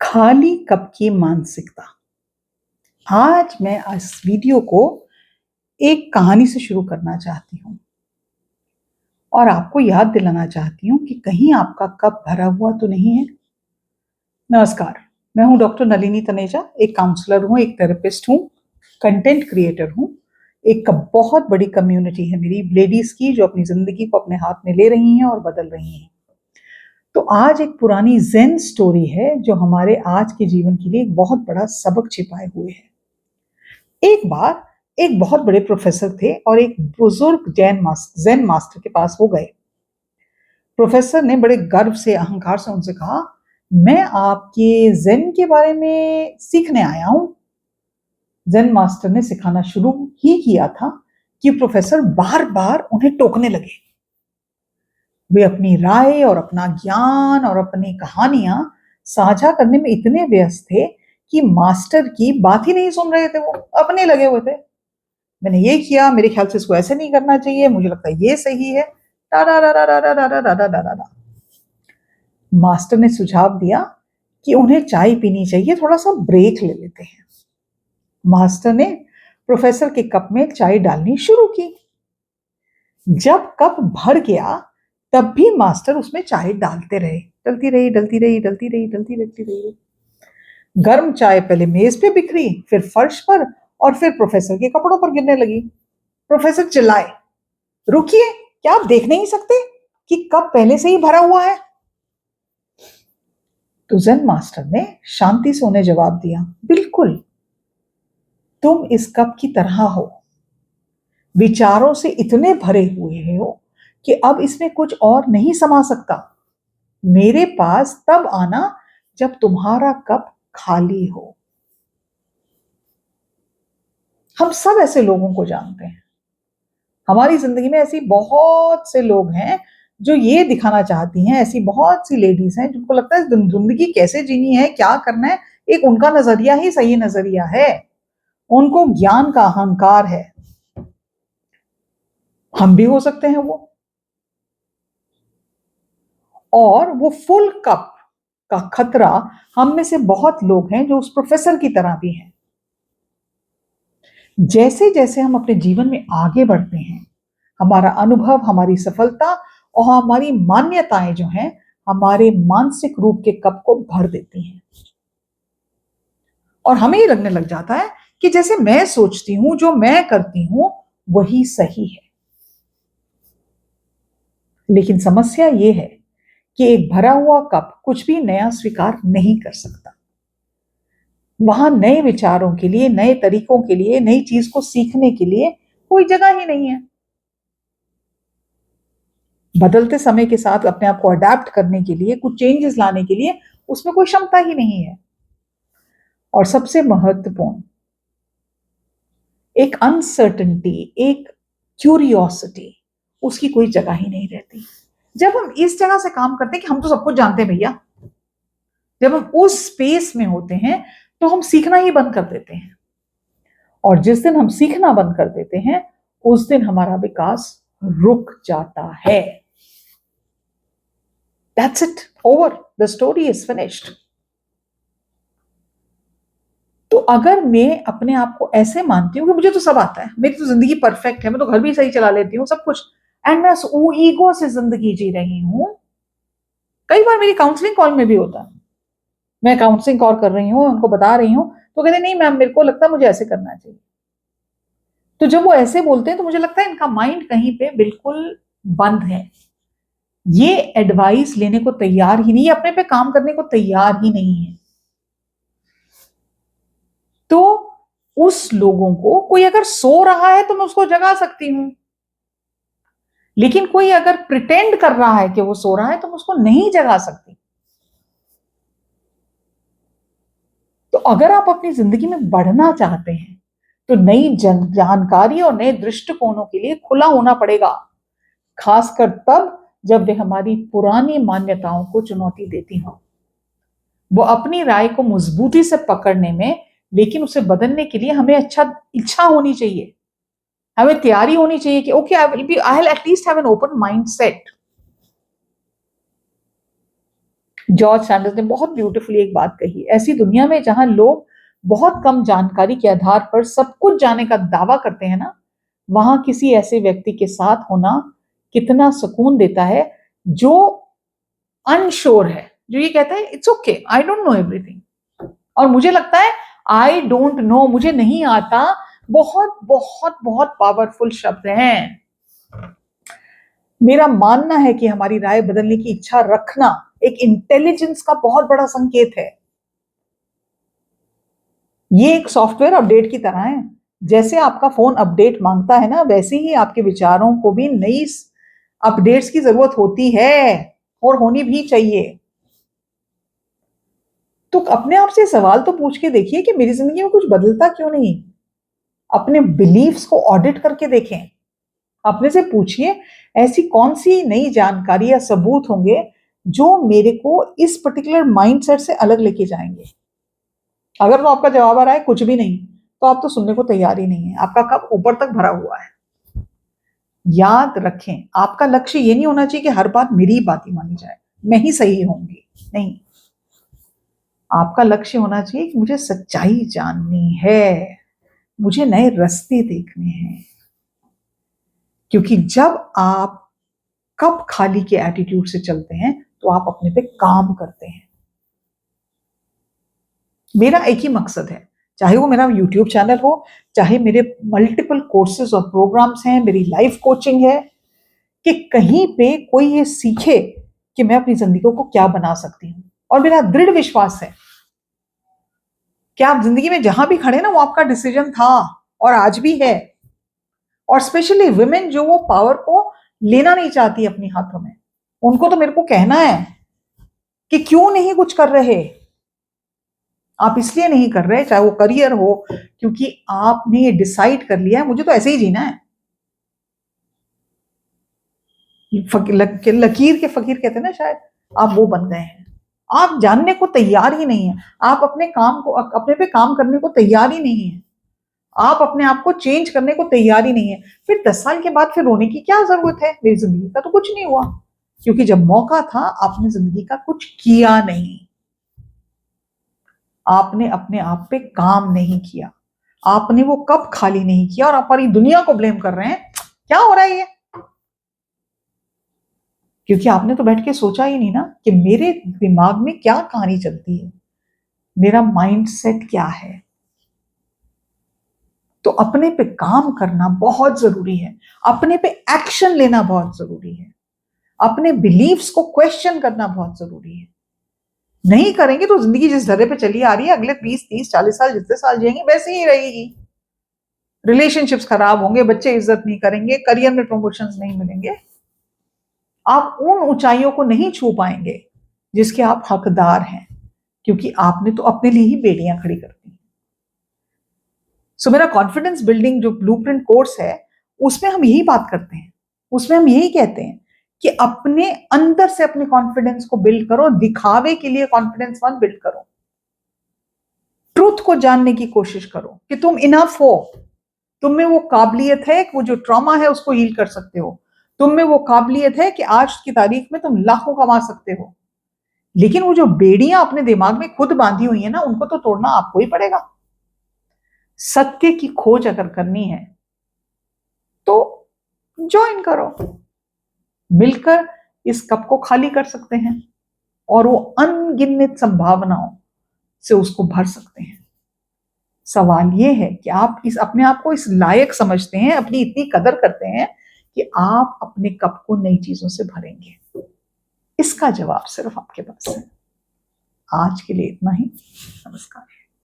खाली कप की मानसिकता। आज मैं इस वीडियो को एक कहानी से शुरू करना चाहती हूँ और आपको याद दिलाना चाहती हूँ कि कहीं आपका कप भरा हुआ तो नहीं है। नमस्कार, मैं हूँ डॉक्टर नलिनी तनेजा, एक काउंसलर हूँ, एक थेरेपिस्ट हूँ, कंटेंट क्रिएटर हूँ। एक बहुत बड़ी कम्युनिटी है मेरी लेडीज की जो अपनी जिंदगी को अपने हाथ में ले रही हैं और बदल रही हैं। तो आज एक पुरानी ज़ेन स्टोरी है जो हमारे आज के जीवन के लिए एक बहुत बड़ा सबक छिपाए हुए है। एक बार एक बहुत बड़े प्रोफेसर थे और एक बुजुर्ग ज़ेन मास्टर के पास वो गए। प्रोफेसर ने बड़े गर्व से, अहंकार से उनसे कहा, मैं आपके ज़ेन के बारे में सीखने आया हूं। ज़ेन मास्टर ने सिखाना शुरू ही किया था कि प्रोफेसर बार बार उन्हें टोकने लगे। वे अपनी राय और अपना ज्ञान और अपनी कहानियां साझा करने में इतने व्यस्त थे कि मास्टर की बात ही नहीं सुन रहे थे। वो अपने लगे हुए थे, मैंने ये किया, मेरे ख्याल से इसको ऐसे नहीं करना चाहिए, मुझे लगता है ये सही है। डा डा डा डा डा डा डा डा डा डा डा। मास्टर ने सुझाव दिया कि उन्हें चाय पीनी चाहिए, थोड़ा सा ब्रेक ले लेते हैं। मास्टर ने प्रोफेसर के कप में चाय डालनी शुरू की। जब कप भर गया तब भी मास्टर उसमें चाय डालते रहे, डलती रही डलती रही डलती रही डलती डलती रही। गर्म चाय पहले मेज पे बिखरी, फिर फर्श पर और फिर प्रोफेसर के कपड़ों पर गिरने लगी। प्रोफेसर चिल्लाए, रुकिए, क्या आप देख नहीं सकते कि कप पहले से ही भरा हुआ है? तो ज़ेन मास्टर ने शांति से उन्हें जवाब दिया, बिल्कुल, तुम इस कप की तरह हो, विचारों से इतने भरे हुए हो कि अब इसमें कुछ और नहीं समा सकता। मेरे पास तब आना जब तुम्हारा कप खाली हो। हम सब ऐसे लोगों को जानते हैं। हमारी जिंदगी में ऐसी बहुत से लोग हैं जो ये दिखाना चाहती हैं, ऐसी बहुत सी लेडीज हैं जिनको लगता है जिंदगी कैसे जीनी है, क्या करना है, एक उनका नजरिया ही सही नजरिया है, उनको ज्ञान का अहंकार है। हम भी हो सकते हैं वो। और वो फुल कप का खतरा हम में से बहुत लोग हैं जो उस प्रोफेसर की तरह भी हैं। जैसे जैसे हम अपने जीवन में आगे बढ़ते हैं, हमारा अनुभव, हमारी सफलता और हमारी मान्यताएं जो हैं हमारे मानसिक रूप के कप को भर देती हैं और हमें ही लगने लग जाता है कि जैसे मैं सोचती हूं, जो मैं करती हूं वही सही है। लेकिन समस्या ये है कि एक भरा हुआ कप कुछ भी नया स्वीकार नहीं कर सकता। वहां नए विचारों के लिए, नए तरीकों के लिए, नई चीज को सीखने के लिए कोई जगह ही नहीं है। बदलते समय के साथ अपने आप को अडेप्ट करने के लिए, कुछ चेंजेस लाने के लिए उसमें कोई क्षमता ही नहीं है। और सबसे महत्वपूर्ण, एक अनसर्टेनिटी, एक क्यूरियोसिटी, उसकी कोई जगह ही नहीं रहती। जब हम इस जगह से काम करते हैं कि हम तो सब कुछ जानते हैं भैया, जब हम उस स्पेस में होते हैं तो हम सीखना ही बंद कर देते हैं। और जिस दिन हम सीखना बंद कर देते हैं उस दिन हमारा विकास रुक जाता है। That's it, over, the story is finished. तो अगर मैं अपने आप को ऐसे मानती हूँ कि मुझे तो सब आता है, मेरी तो जिंदगी परफेक्ट है, मैं तो घर भी सही चला लेती हूँ, सब कुछ, एंड मैं ईगो से जिंदगी जी रही हूँ। कई बार मेरी काउंसलिंग कॉल में भी होता है, मैं काउंसलिंग कॉल कर रही हूँ, उनको बता रही हूँ, तो कहते नहीं मैम, मेरे को लगता है मुझे ऐसे करना चाहिए। तो जब वो ऐसे बोलते हैं तो मुझे लगता है इनका माइंड कहीं पे बिल्कुल बंद है, ये एडवाइस लेने को तैयार ही नहीं है, अपने पे काम करने को तैयार ही नहीं है। तो उस लोगों को, कोई अगर सो रहा है तो मैं उसको जगा सकती हूं, लेकिन कोई अगर प्रिटेंड कर रहा है कि वो सो रहा है तो मैं उसको नहीं जगा सकती। तो अगर आप अपनी जिंदगी में बढ़ना चाहते हैं तो नई जानकारी और नए दृष्टिकोणों के लिए खुला होना पड़ेगा, खासकर तब जब वे हमारी पुरानी मान्यताओं को चुनौती देती हों। वो अपनी राय को मजबूती से पकड़ने में, लेकिन उसे बदलने के लिए हमें इच्छा होनी चाहिए, हमें तैयारी होनी चाहिए कि okay, I will at least have an open mind set. George Sanders ने बहुत ब्यूटीफुली एक बात कही, ऐसी दुनिया में जहां लोग बहुत कम जानकारी के आधार पर सब कुछ जानने का दावा करते हैं ना, वहां किसी ऐसे व्यक्ति के साथ होना कितना सुकून देता है जो अनश्योर है, जो ये कहता है it's okay, I don't know everything. और मुझे लगता है आई डोंट नो, मुझे नहीं आता, बहुत बहुत बहुत पावरफुल शब्द हैं। मेरा मानना है कि हमारी राय बदलने की इच्छा रखना एक इंटेलिजेंस का बहुत बड़ा संकेत है। ये एक सॉफ्टवेयर अपडेट की तरह है। जैसे आपका फोन अपडेट मांगता है ना, वैसे ही आपके विचारों को भी नई अपडेट्स की जरूरत होती है और होनी भी चाहिए। तो अपने आप से सवाल तो पूछ के देखिए कि मेरी जिंदगी में कुछ बदलता क्यों नहीं। अपने बिलीफ्स को ऑडिट करके देखें। अपने से पूछिए ऐसी कौन सी नई जानकारी या सबूत होंगे जो मेरे को इस पर्टिकुलर माइंडसेट से अलग लेके जाएंगे। अगर तो आपका जवाब आ रहा है कुछ भी नहीं, तो आप तो सुनने को तैयार ही नहीं है, आपका कप ऊपर तक भरा हुआ है। याद रखें, आपका लक्ष्य ये नहीं होना चाहिए कि हर बात मेरी ही बात ही मानी जाए, मैं ही सही होंगी, नहीं। आपका लक्ष्य होना चाहिए कि मुझे सच्चाई जाननी है, मुझे नए रास्ते देखने हैं। क्योंकि जब आप कप खाली के एटीट्यूड से चलते हैं तो आप अपने पे काम करते हैं। मेरा एक ही मकसद है, चाहे वो मेरा यूट्यूब चैनल हो, चाहे मेरे मल्टीपल कोर्सेज और प्रोग्राम्स हैं, मेरी लाइफ कोचिंग है, कि कहीं पे कोई ये सीखे कि मैं अपनी जिंदगी को क्या बना सकती हूं। और मेरा दृढ़ विश्वास है कि आप जिंदगी में जहां भी खड़े ना, वो आपका डिसीजन था और आज भी है। और स्पेशली विमेन जो वो पावर को लेना नहीं चाहती अपने हाथों में, उनको तो मेरे को कहना है कि क्यों नहीं कुछ कर रहे। आप इसलिए नहीं कर रहे, चाहे वो करियर हो, क्योंकि आपने ये डिसाइड कर लिया है मुझे तो ऐसे ही जीना है। लकीर के फकीर कहते हैं ना, शायद आप वो बन गए हैं। आप जानने को तैयार ही नहीं है, आप अपने काम को, अपने पे काम करने को तैयार ही नहीं है, आप अपने आप को चेंज करने को तैयार ही नहीं है। फिर 10 साल के बाद फिर रोने की क्या जरूरत है? मेरी जिंदगी का तो कुछ नहीं हुआ, क्योंकि जब मौका था आपने जिंदगी का कुछ किया नहीं, आपने अपने आप पे काम नहीं किया, आपने वो कप खाली नहीं किया और आप सारी दुनिया को ब्लेम कर रहे हैं क्या हो रहा है ये। क्योंकि आपने तो बैठ के सोचा ही नहीं ना कि मेरे दिमाग में क्या कहानी चलती है, मेरा माइंडसेट क्या है। तो अपने पे काम करना बहुत जरूरी है, अपने पे एक्शन लेना बहुत जरूरी है, अपने बिलीव्स को क्वेश्चन करना बहुत जरूरी है। नहीं करेंगे तो जिंदगी जिस ढर्रे पे चली आ रही है, अगले 20, 30, 40 साल जितने साल जिएंगे वैसे ही रहेगी। रिलेशनशिप्स खराब होंगे, बच्चे इज्जत नहीं करेंगे, करियर में प्रमोशंस नहीं मिलेंगे, आप उन ऊंचाइयों को नहीं छू पाएंगे जिसके आप हकदार हैं, क्योंकि आपने तो अपने लिए ही बेड़ियां खड़ी कर दी। सो मेरा कॉन्फिडेंस बिल्डिंग जो ब्लूप्रिंट कोर्स है, उसमें हम यही बात करते हैं, उसमें हम यही कहते हैं कि अपने अंदर से अपने कॉन्फिडेंस को बिल्ड करो, दिखावे के लिए कॉन्फिडेंस मत बिल्ड करो। ट्रूथ को जानने की कोशिश करो कि तुम इनफ हो, तुम में वो काबिलियत है कि वो जो ट्रॉमा है उसको हील कर सकते हो, तुम में वो काबिलियत है कि आज की तारीख में तुम लाखों कमा सकते हो। लेकिन वो जो बेड़ियां अपने दिमाग में खुद बांधी हुई है ना, उनको तो तोड़ना आपको ही पड़ेगा। सत्य की खोज अगर करनी है तो ज्वाइन करो, मिलकर इस कप को खाली कर सकते हैं और वो अनगिनत संभावनाओं से उसको भर सकते हैं। सवाल ये है कि आप इस अपने आप को इस लायक समझते हैं, अपनी इतनी कदर करते हैं कि आप अपने कप को नई चीजों से भरेंगे। इसका जवाब सिर्फ आपके पास है। आज के लिए इतना ही। नमस्कार।